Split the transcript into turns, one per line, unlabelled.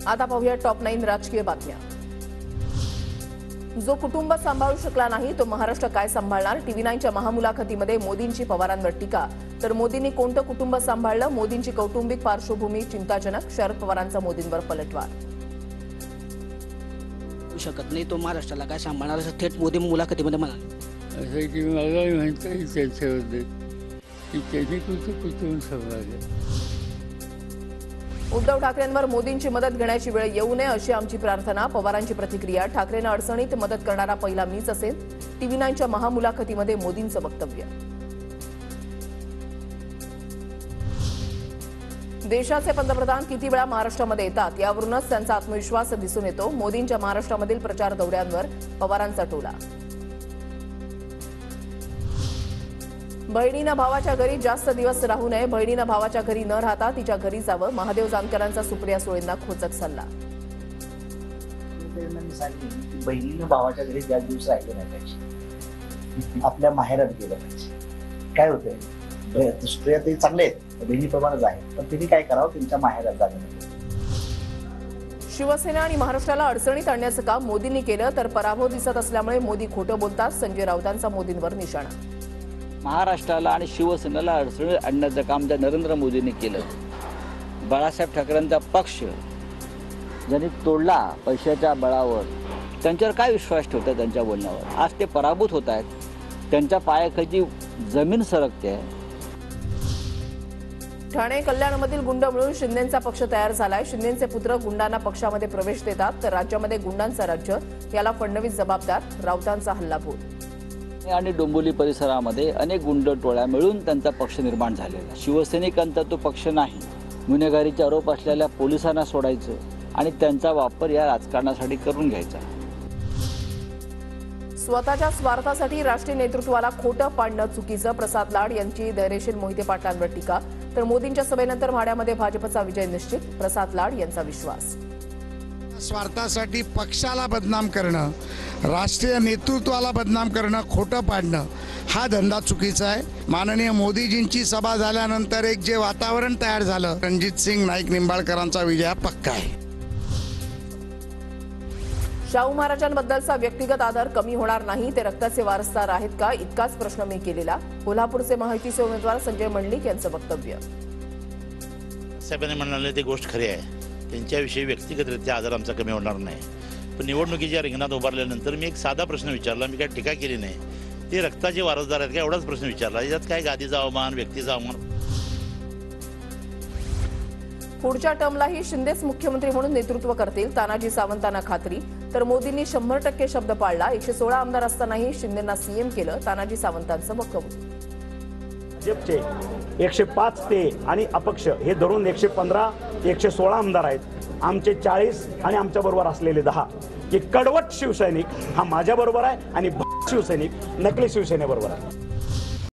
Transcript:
आता पाहूया टॉप 9 राजकीय बातम्या। जो कुटुंब सांभाळू शकला नाही तो महाराष्ट्र काय सांभाळणार? टीव्ही 9च्या महामुलाखतीमध्ये मोदींची पवारांवर टीका। तर मोदींनी कोणतं कुटुंब सांभाळलं? मोदींची कौटुंबिक पार्श्वभूमी चिंताजनक। शरद पवारांचा मोदींवर पलटवार।
शकत नाही तो महाराष्ट्राला काय सांभाळणार असं थेट मोदी मुलाखतीमध्ये म्हणाले।
असं की मला म्हणता त्याच्यामध्ये की त्यांनी कुठून सांभाळलं।
उद्धव ठाकरेंवर मोदींची मदत घेण्याची वेळ येऊ नये अशी आमची प्रार्थना। पवारांची प्रतिक्रिया। ठाकरेंना अडचणीत मदत करणारा पहिला मीच असेल। टीव्ही 9च्या महामुलाखतीमध्ये मोदींचं वक्तव्य। देशाचे पंतप्रधान किती वेळा महाराष्ट्रामध्ये येतात यावरूनच त्यांचा आत्मविश्वास दिसून येतो। मोदींच्या महाराष्ट्रामधील प्रचार दौऱ्यांवर पवारांचा टोला। बहिणीनं भावाच्या घरी जास्त दिवस राहू नये। बहिणीनं भावाच्या घरी न राहता तिच्या घरी जावं। महादेव जानकरांचा सुप्रिया सुळेंना खोचक सल्ला।
बहिणीनं भावाच्या घरी जास्त दिवस राहिले नाही पाहिजे, आपल्या माहेरात गेलं पाहिजे। काय होतंय, सुप्रिया ते चांगले आहेत, बहिणीप्रमाणेच आहे, पण त्यांनी काय करावं, त्यांच्या माहेरात जाणं।
शिवसेना आणि महाराष्ट्राला अडचणीत आणण्याचं काम मोदींनी केलं तर पराभव दिसत असल्यामुळे मोदी खोटं बोलतात। संजय राऊतांचा मोदींवर निशाणा।
महाराष्ट्राला आणि शिवसेनेला अडचणीत आणण्याचं काम ज्या नरेंद्र मोदींनी केलं, बाळासाहेब ठाकरेंचा पक्ष ज्यांनी तोडला पैशाच्या बळावर, त्यांच्यावर काय विश्वास ठेवतात त्यांच्या बोलण्यावर? आज ते पराभूत होत आहेत, त्यांच्या पायाखाली जमीन सरकते आहे।
ठाणे कल्याणमधील गुंड मिळून शिंदेंचा पक्ष तयार झालाय। शिंदेंचे पुत्र गुंडांना पक्षामध्ये प्रवेश देतात तर राज्यामध्ये गुंडांचं राज्य, याला फडणवीस जबाबदार। राऊतांचा हल्लाबोल।
आणि डोंबिवली परिसरामध्ये अनेक गुंड टोळ्या मिळून त्यांचा पक्ष निर्माण झालेला। शिवसैनिकांचा तो पक्ष नाही। गुन्हेगारीचे आरोप असलेल्या पोलिसांना सोडायचं आणि त्यांचा वापर या राजकारणासाठी करून घ्यायचा।
स्वतःच्या स्वार्थासाठी राष्ट्रीय नेतृत्वाला खोटं पाडणं चुकीचं। प्रसाद लाड यांची धैर्यशील मोहिते पाटलांवर टीका। तर मोदींच्या सभेनंतर माढ्यामध्ये भाजपचा विजय निश्चित। प्रसाद लाड यांचा विश्वास।
स्वार्थासाठी पक्षाला बदनाम करणं, राष्ट्रीय नेतृत्वाला बदनाम करणं, खोटं पाडणं हा धंदा चुकीचा आहे। माननीय मोदीजींची सभा झाल्यानंतर एक जे वातावरण तयार झालं, रणजित सिंग नाईक निंबाळकरांचा विजय पक्का आहे।
शाहू महाराजांबद्दलचा व्यक्तिगत आदर कमी होणार नाही। ते रक्ताचे वारसदार आहेत का, इतकाच प्रश्न मी केलेला। कोल्हापूरचे महायुतीचे उमेदवार संजय मंडलिक यांचं वक्तव्य।
साहेबांनी म्हणाले ते गोष्ट खरी आहे, त्यांच्याविषयी व्यक्तिगतरित्या आदर आमचा कमी होणार नाही। पण निवडणुकीच्या रिंगणात उभारल्यानंतर मी एक साधा प्रश्न विचारला, मी काय टीका केली नाही। ते रक्ताचे वारसदार आहेत का एवढाच प्रश्न विचारला। यात काय गादीचा अवमान, व्यक्तीचा अवमान।
पुढच्या टर्मलाही शिंदेच मुख्यमंत्री म्हणून नेतृत्व करतील, तानाजी सावंतांना खात्री। तर मोदींनी 100% शब्द पाळला। 116 आमदार असतानाही शिंदेंना सीएम केलं। तानाजी सावंतांचं वक्तव्य।
भाजपचे 105 ते आणि अपक्ष हे धरून 115 116 आमदार आहेत। आमचे 40 आणि आमच्या बरोबर असलेले 10। एक कडवट शिवसैनिक हा माझ्या बरोबर आहे आणि शिवसैनिक नकली शिवसेनेबरोबर आहे।